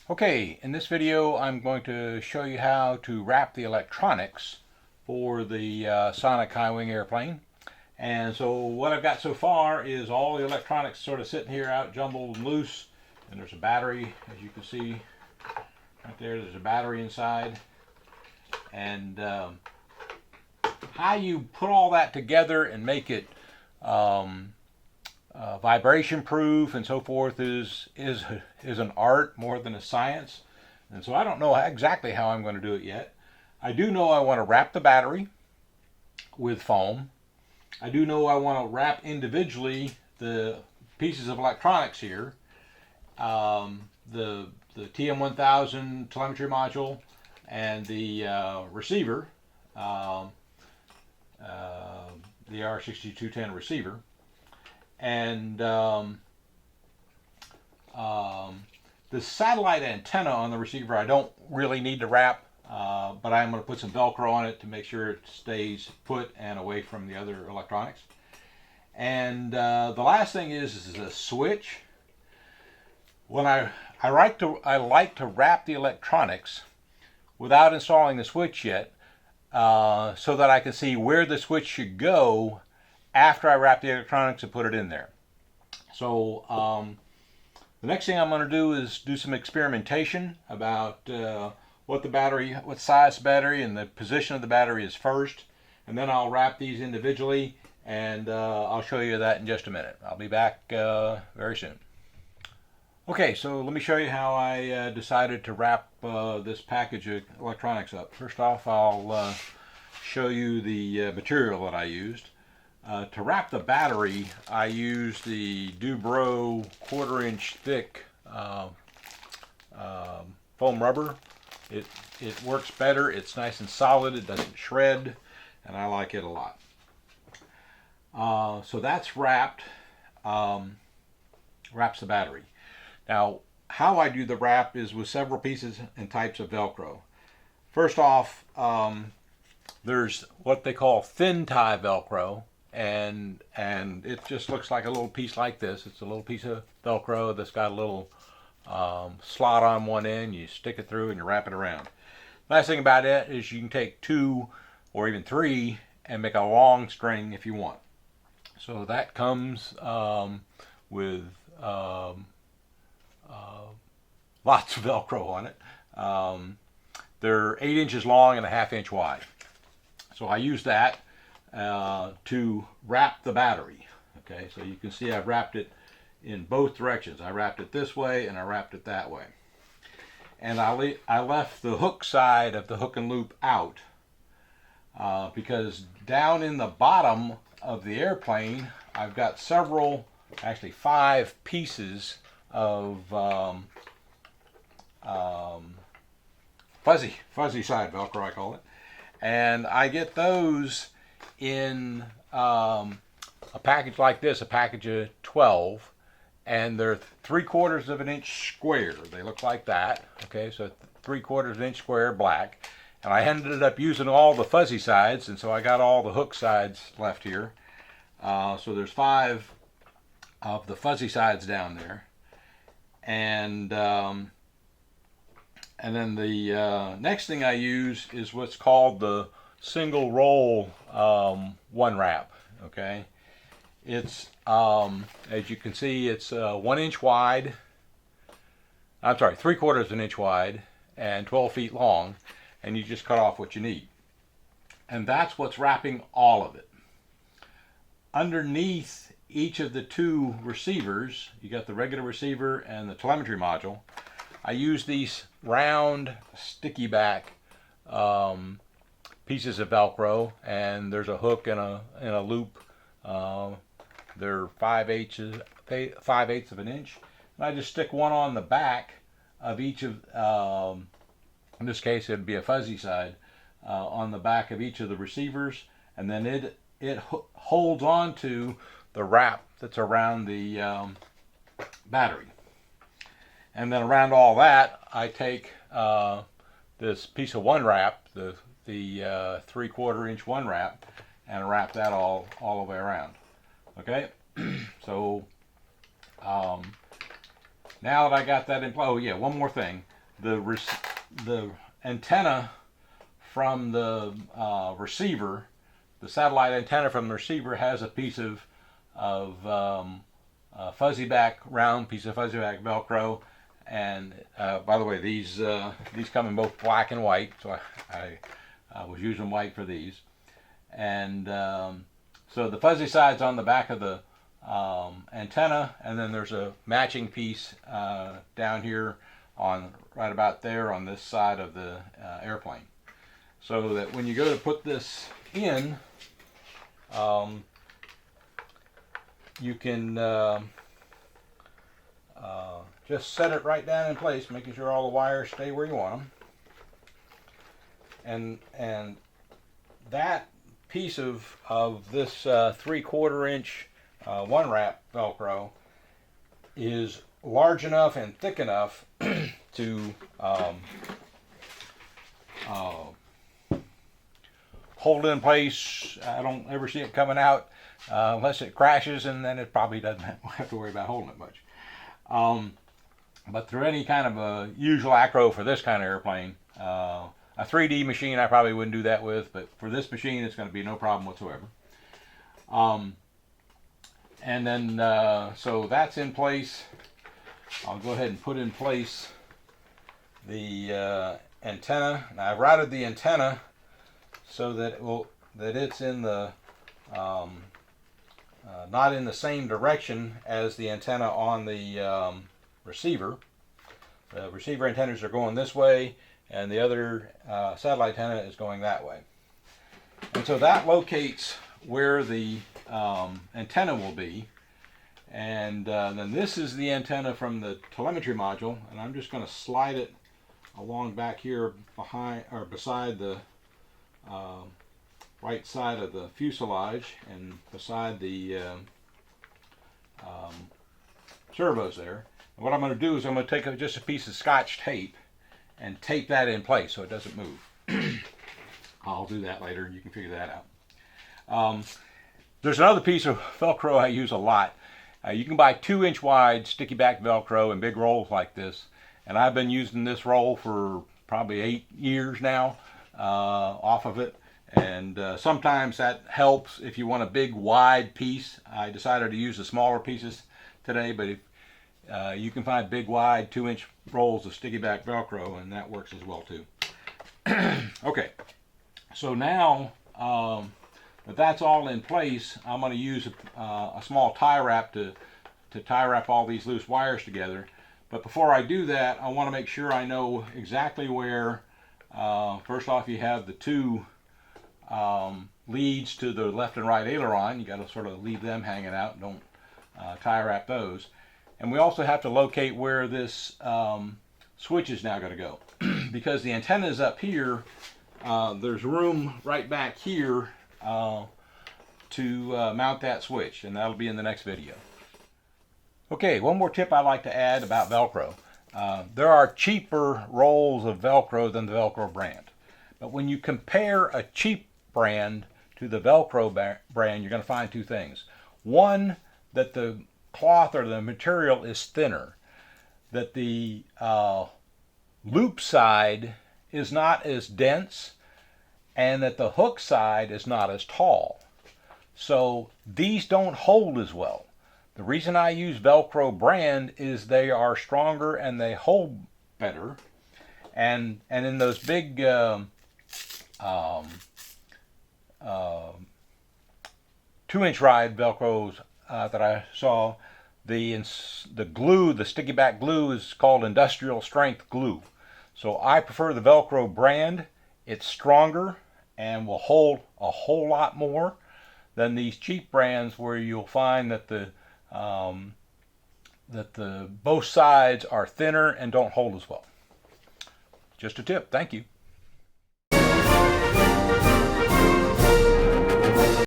Okay, in this video I'm going to show you how to wrap the electronics for the Sonic High Wing airplane. And so what I've got so far is all the electronics sort of sitting here out jumbled and loose. And there's a battery, as you can see right there, there's a battery inside. And how you put all that together and make it vibration proof and so forth is an art more than a science, and so I don't know exactly how I'm going to do it yet. I do know I want to wrap the battery with foam. I do know I want to wrap individually the pieces of electronics here, the TM1000 telemetry module and the receiver, the SH26 receiver. And the satellite antenna on the receiver I don't really need to wrap, but I'm going to put some Velcro on it to make sure it stays put and away from the other electronics. And the last thing is a switch. When I like to wrap the electronics without installing the switch yet, so that I can see where the switch should go after I wrap the electronics and put it in there. So the next thing I'm going to do is do some experimentation about what size battery and the position of the battery is first, and then I'll wrap these individually, and I'll show you that in just a minute. I'll be back very soon. Okay, so let me show you how I decided to wrap this package of electronics up. First off, I'll show you the material that I used. To wrap the battery, I used the Dubro 1/4 inch thick foam rubber. It works better, it's nice and solid, it doesn't shred, and I like it a lot. So that's wrapped, wraps the battery. Now, how I do the wrap is with several pieces and types of Velcro. First off, there's what they call thin tie Velcro, and it just looks like a little piece like this. It's a little piece of Velcro that's got a little slot on one end. You stick it through and you wrap it around. Nice thing about it is you can take 2 or even 3 and make a long string if you want. So that comes with lots of Velcro on it. They're 8 inches long and a 1/2 inch wide. So I use that to wrap the battery. Okay, so you can see I've wrapped it in both directions. I wrapped it this way and I wrapped it that way. And I left the hook side of the hook and loop out because down in the bottom of the airplane I've got several, actually 5 pieces of fuzzy side Velcro, I call it. And I get those in a package like this, a package of 12, and they're 3/4 of an inch square. They look like that. Okay, so 3/4 of an inch square, black. And I ended up using all the fuzzy sides, and so I got all the hook sides left here. So there's 5 of the fuzzy sides down there, and then the next thing I use is what's called the single roll one wrap. Okay, it's as you can see, it's 1 inch wide. I'm sorry, 3/4 of an inch wide and 12 feet long, and you just cut off what you need, and that's what's wrapping all of it. Underneath each of the 2 receivers, you got the regular receiver and the telemetry module. I use these round sticky back pieces of Velcro, and there's a hook and a loop. They're 5/8 of an inch, and I just stick one on the back of each of, in this case it'd be a fuzzy side, on the back of each of the receivers, and then it holds on to the wrap that's around the battery. And then around all that, I take this piece of one wrap, the 3/4 inch one wrap, and wrap that all the way around. Okay, so now that I got that in place, oh yeah, one more thing. the antenna from the receiver, the satellite antenna from the receiver has a piece of fuzzy back, round piece of fuzzy back Velcro. And by the way, these come in both black and white, so I was using white for these. And so the fuzzy side's on the back of the antenna, and then there's a matching piece down here on right about there on this side of the airplane. So that when you go to put this in, you can just set it right down in place, making sure all the wires stay where you want them. And that piece of this 3/4 inch one wrap Velcro is large enough and thick enough to hold it in place. I don't ever see it coming out unless it crashes, and then it probably doesn't have to worry about holding it much. But through any kind of a usual acro for this kind of airplane, a 3D machine I probably wouldn't do that with, but for this machine it's going to be no problem whatsoever. And then so that's in place. I'll go ahead and put in place the antenna. Now I've routed the antenna so that it's in the not in the same direction as the antenna on the receiver. The receiver antennas are going this way, and the other satellite antenna is going that way. And so that locates where the antenna will be. And then this is the antenna from the telemetry module, and I'm just going to slide it along back here behind or beside the right side of the fuselage and beside the servos there. And what I'm going to do is I'm going to take just a piece of Scotch tape and tape that in place so it doesn't move. I'll do that later. You can figure that out. There's another piece of Velcro I use a lot. You can buy 2-inch wide sticky back Velcro in big rolls like this, and I've been using this roll for probably 8 years now off of it. And sometimes that helps if you want a big wide piece. I decided to use the smaller pieces today, but if you can find big wide 2-inch rolls of sticky back Velcro, and that works as well too. Okay, so now that that's all in place, I'm going to use a small tie wrap to tie wrap all these loose wires together. But before I do that, I want to make sure I know exactly where, first off, you have the two leads to the left and right aileron. You got to sort of leave them hanging out. Don't tie wrap those. And we also have to locate where this switch is now going to go. Because the antenna is up here, there's room right back here to mount that switch, and that'll be in the next video. Okay, one more tip I'd like to add about Velcro. There are cheaper rolls of Velcro than the Velcro brand. But when you compare a cheap brand to the Velcro brand, you're going to find two things. One, that the cloth or the material is thinner. That the loop side is not as dense, and that the hook side is not as tall. So these don't hold as well. The reason I use Velcro brand is they are stronger and they hold better. And in those big 2-inch ride Velcros that I saw, the glue, the sticky back glue, is called industrial strength glue. So I prefer the Velcro brand. It's stronger and will hold a whole lot more than these cheap brands where you'll find that the both sides are thinner and don't hold as well. Just a tip. Thank you.